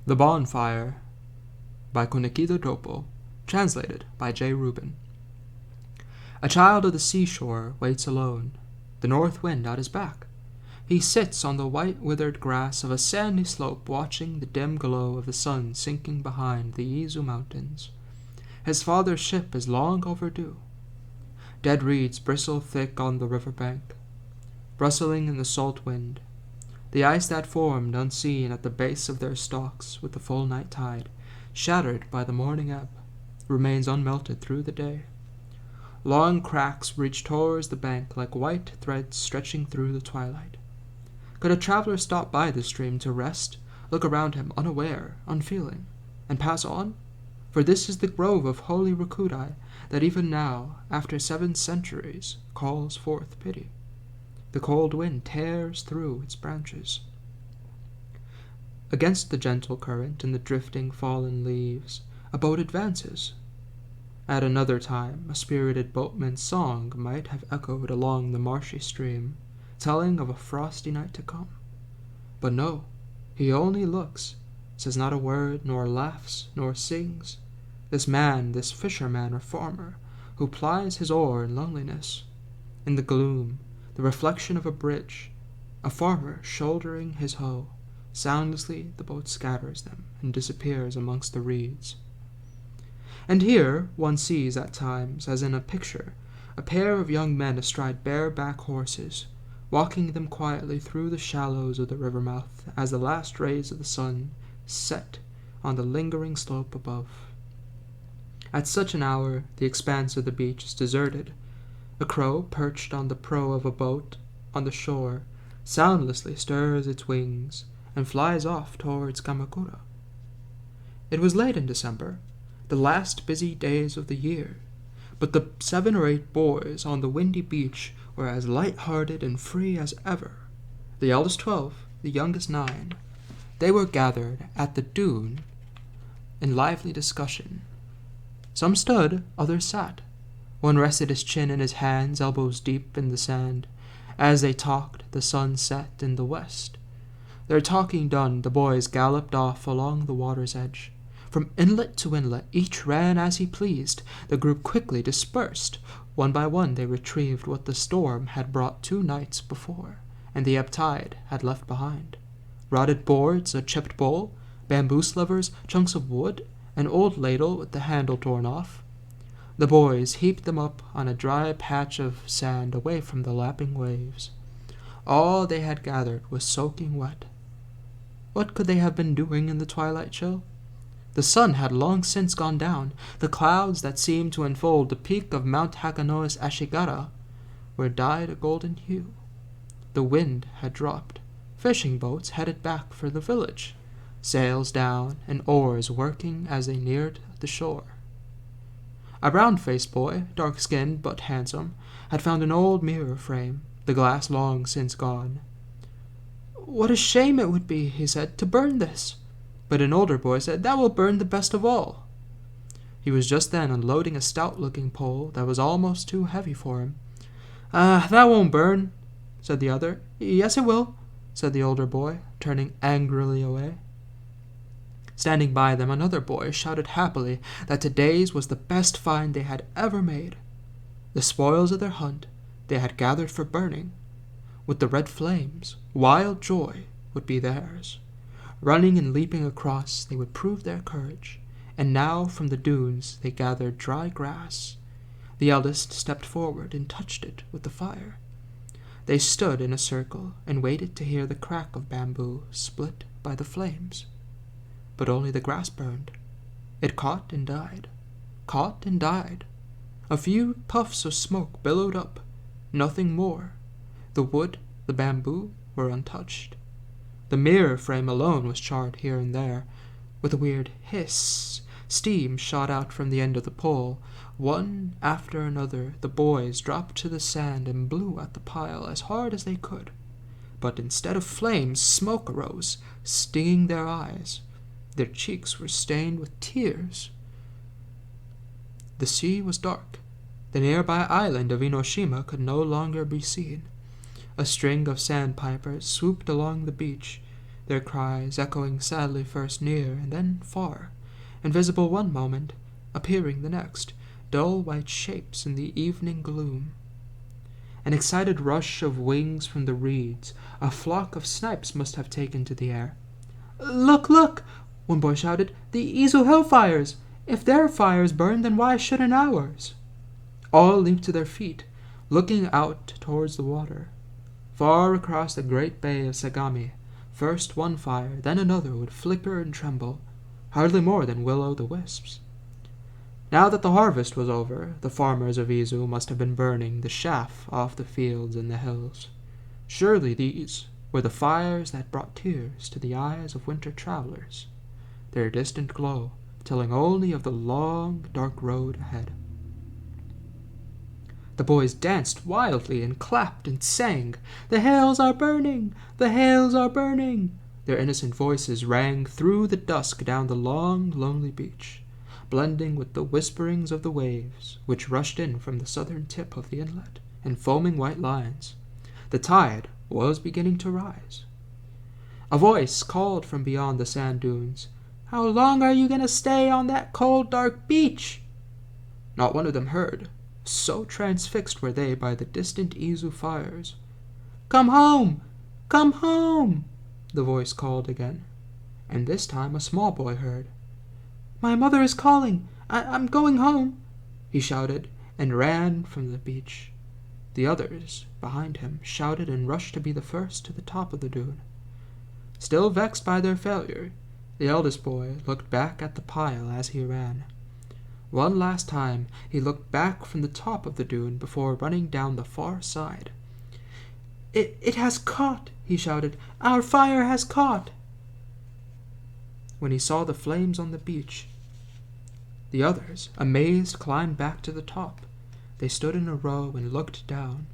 The Bonfire by Kunikida Doppo, translated by J. Rubin. A child of the seashore waits alone, the north wind at his back. He sits on the white withered grass of a sandy slope watching the dim glow of the sun sinking behind the Izu mountains. His father's ship is long overdue. Dead reeds bristle thick on the river bank, rustling in the salt wind. The ice that formed unseen at the base of their stalks with the full night tide, shattered by the morning ebb, remains unmelted through the day. Long cracks reach towards the bank like white threads stretching through the twilight. Could a traveler stop by the stream to rest, look around him unaware, unfeeling, and pass on? For this is the grove of holy Rokudai that even now, after 7 centuries, calls forth pity. The cold wind tears through its branches. Against the gentle current and the drifting fallen leaves, a boat advances. At another time, a spirited boatman's song might have echoed along the marshy stream, telling of a frosty night to come. But no, he only looks, says not a word, nor laughs, nor sings. This man, this fisherman or farmer, who plies his oar in loneliness. In the gloom, the reflection of a bridge, a farmer shouldering his hoe. Soundlessly the boat scatters them and disappears amongst the reeds. And here one sees at times, as in a picture, a pair of young men astride bareback horses, walking them quietly through the shallows of the river mouth as the last rays of the sun set on the lingering slope above. At such an hour the expanse of the beach is deserted. A crow, perched on the prow of a boat on the shore, soundlessly stirs its wings and flies off towards Kamakura. It was late in December, the last busy days of the year, but the 7 or 8 boys on the windy beach were as light-hearted and free as ever. The eldest 12, the youngest 9. They were gathered at the dune in lively discussion. Some stood, others sat. One rested his chin in his hands, elbows deep in the sand. As they talked, the sun set in the west. Their talking done, the boys galloped off along the water's edge. From inlet to inlet, each ran as he pleased. The group quickly dispersed. One by one they retrieved what the storm had brought 2 nights before, and the ebb tide had left behind. Rotted boards, a chipped bowl, bamboo slivers, chunks of wood, an old ladle with the handle torn off. The boys heaped them up on a dry patch of sand away from the lapping waves. All they had gathered was soaking wet. What could they have been doing in the twilight chill? The sun had long since gone down. The clouds that seemed to enfold the peak of Mount Hakano's Ashigara were dyed a golden hue. The wind had dropped. Fishing boats headed back for the village, sails down and oars working as they neared the shore. A round-faced boy, dark-skinned but handsome, had found an old mirror frame, the glass long since gone. "What a shame it would be," he said, "to burn this." But an older boy said, "That will burn the best of all." He was just then unloading a stout-looking pole that was almost too heavy for him. That won't burn," said the other. "Yes, it will," said the older boy, turning angrily away. Standing by them, another boy shouted happily that today's was the best find they had ever made. The spoils of their hunt they had gathered for burning. With the red flames, wild joy would be theirs. Running and leaping across, they would prove their courage, and now from the dunes they gathered dry grass. The eldest stepped forward and touched it with the fire. They stood in a circle and waited to hear the crack of bamboo split by the flames. But only the grass burned. It caught and died, caught and died. A few puffs of smoke billowed up, nothing more. The wood, the bamboo, were untouched. The mirror frame alone was charred here and there. With a weird hiss, steam shot out from the end of the pole. One after another, the boys dropped to the sand and blew at the pile as hard as they could. But instead of flames, smoke arose, stinging their eyes. Their cheeks were stained with tears. The sea was dark. The nearby island of Inoshima could no longer be seen. A string of sandpipers swooped along the beach, their cries echoing sadly first near and then far, invisible one moment, appearing the next, dull white shapes in the evening gloom. An excited rush of wings from the reeds, a flock of snipes must have taken to the air. "Look, look!" one boy shouted. "The Izu hill fires! If their fires burn, then why shouldn't ours?" All leaped to their feet, looking out towards the water. Far across the great bay of Sagami, first one fire, then another would flicker and tremble, hardly more than will-o'-the-wisps. Now that the harvest was over, the farmers of Izu must have been burning the chaff off the fields and the hills. Surely these were the fires that brought tears to the eyes of winter travelers, their distant glow telling only of the long, dark road ahead. The boys danced wildly and clapped and sang, "The hills are burning! The hills are burning!" Their innocent voices rang through the dusk down the long, lonely beach, blending with the whisperings of the waves, which rushed in from the southern tip of the inlet in foaming white lines. The tide was beginning to rise. A voice called from beyond the sand dunes, "How long are you going to stay on that cold, dark beach?" Not one of them heard, so transfixed were they by the distant Izu fires. "Come home! Come home!" the voice called again, and this time a small boy heard. "My mother is calling! I'm going home!" he shouted, and ran from the beach. The others, behind him, shouted and rushed to be the first to the top of the dune. Still vexed by their failure, the eldest boy looked back at the pile as he ran. One last time he looked back from the top of the dune before running down the far side. It has caught!" he shouted. "Our fire has caught!" When he saw the flames on the beach, the others, amazed, climbed back to the top. They stood in a row and looked down.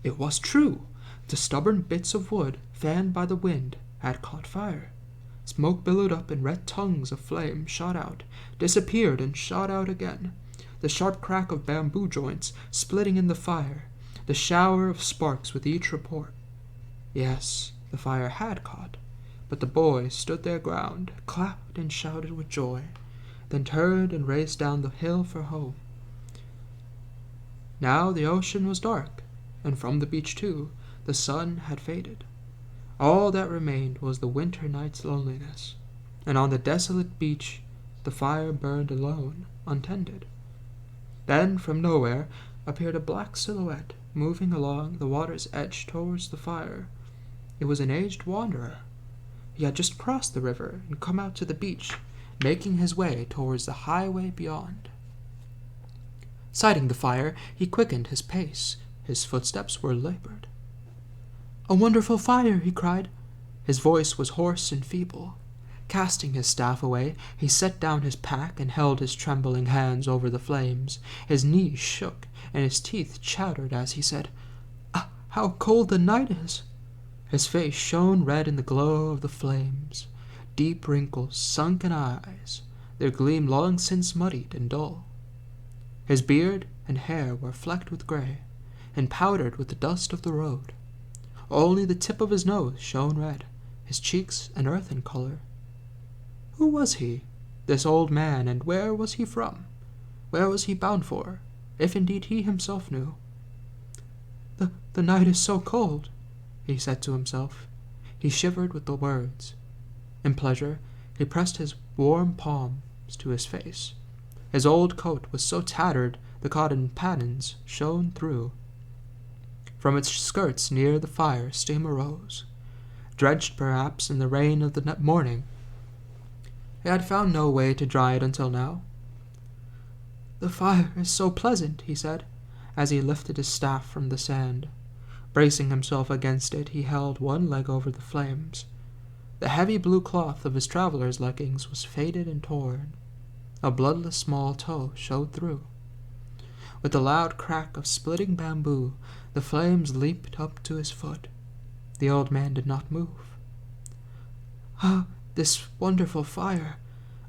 It was true! The stubborn bits of wood, fanned by the wind, had caught fire. Smoke billowed up and red tongues of flame shot out, disappeared and shot out again. The sharp crack of bamboo joints splitting in the fire, the shower of sparks with each report. Yes, the fire had caught, but the boys stood their ground, clapped and shouted with joy, then turned and raced down the hill for home. Now the ocean was dark, and from the beach too, the sun had faded. All that remained was the winter night's loneliness, and on the desolate beach the fire burned alone, untended. Then from nowhere appeared a black silhouette, moving along the water's edge towards the fire. It was an aged wanderer. He had just crossed the river and come out to the beach, making his way towards the highway beyond. Sighting the fire, he quickened his pace. His footsteps were labored. "A wonderful fire!" he cried. His voice was hoarse and feeble. Casting his staff away, he set down his pack and held his trembling hands over the flames. His knees shook, and his teeth chattered as he said, "How cold the night is!" His face shone red in the glow of the flames. Deep wrinkles, sunken eyes, their gleam long since muddied and dull. His beard and hair were flecked with gray, and powdered with the dust of the road. Only the tip of his nose shone red, his cheeks an earthen color. Who was he, this old man, and where was he from? Where was he bound for, if indeed he himself knew? The night is so cold," he said to himself. He shivered with the words. In pleasure, he pressed his warm palms to his face. His old coat was so tattered the cotton pattens shone through. From its skirts near the fire steam arose, drenched perhaps in the rain of the morning. He had found no way to dry it until now. "The fire is so pleasant," he said, as he lifted his staff from the sand. Bracing himself against it, he held one leg over the flames. The heavy blue cloth of his traveler's leggings was faded and torn. A bloodless small toe showed through. With a loud crack of splitting bamboo, the flames leaped up to his foot. The old man did not move. "Ah, this wonderful fire!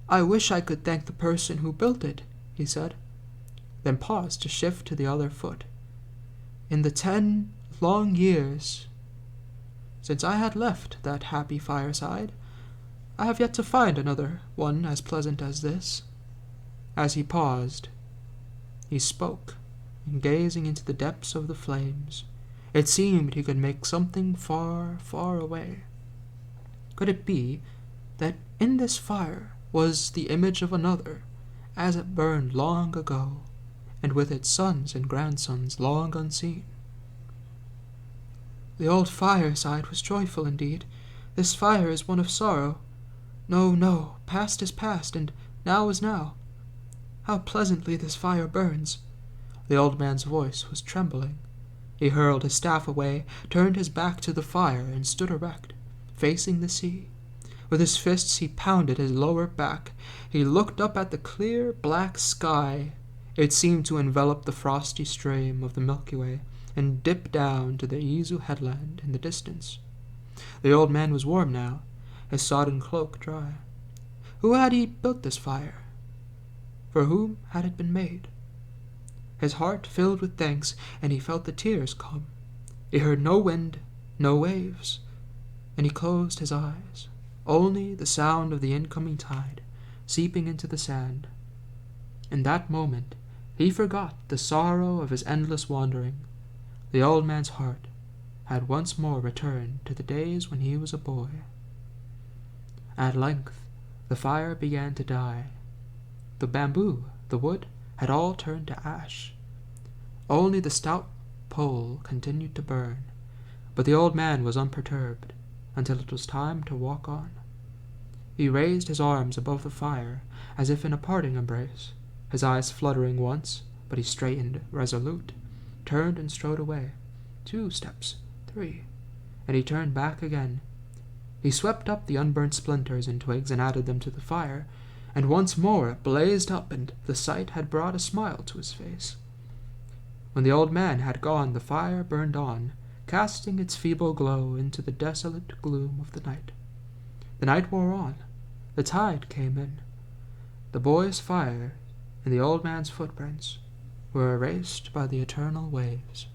I wish I could thank the person who built it," he said, then paused to shift to the other foot. "In the 10 long years since I had left that happy fireside. I have yet to find another one as pleasant as this." As he paused, he spoke, and gazing into the depths of the flames, it seemed he could make something far, far away. Could it be that in this fire was the image of another, as it burned long ago, and with its sons and grandsons long unseen? "The old fireside was joyful indeed. This fire is one of sorrow. No, no, past is past, and now is now. How pleasantly this fire burns!" The old man's voice was trembling. He hurled his staff away, turned his back to the fire, and stood erect, facing the sea. With his fists he pounded his lower back. He looked up at the clear, black sky. It seemed to envelop the frosty stream of the Milky Way, and dip down to the Izu headland in the distance. The old man was warm now, his sodden cloak dry. Who had he built this fire? For whom had it been made? His heart filled with thanks, and he felt the tears come. He heard no wind, no waves, and he closed his eyes. Only the sound of the incoming tide, seeping into the sand. In that moment, he forgot the sorrow of his endless wandering. The old man's heart had once more returned to the days when he was a boy. At length, the fire began to die. The bamboo, the wood, had all turned to ash. Only the stout pole continued to burn, but the old man was unperturbed until it was time to walk on. He raised his arms above the fire, as if in a parting embrace, his eyes fluttering once, but he straightened, resolute, turned and strode away. 2 steps, 3, and he turned back again. He swept up the unburnt splinters and twigs and added them to the fire, and once more it blazed up, and the sight had brought a smile to his face. When the old man had gone, the fire burned on, casting its feeble glow into the desolate gloom of the night. The night wore on. The tide came in. The boy's fire and the old man's footprints were erased by the eternal waves.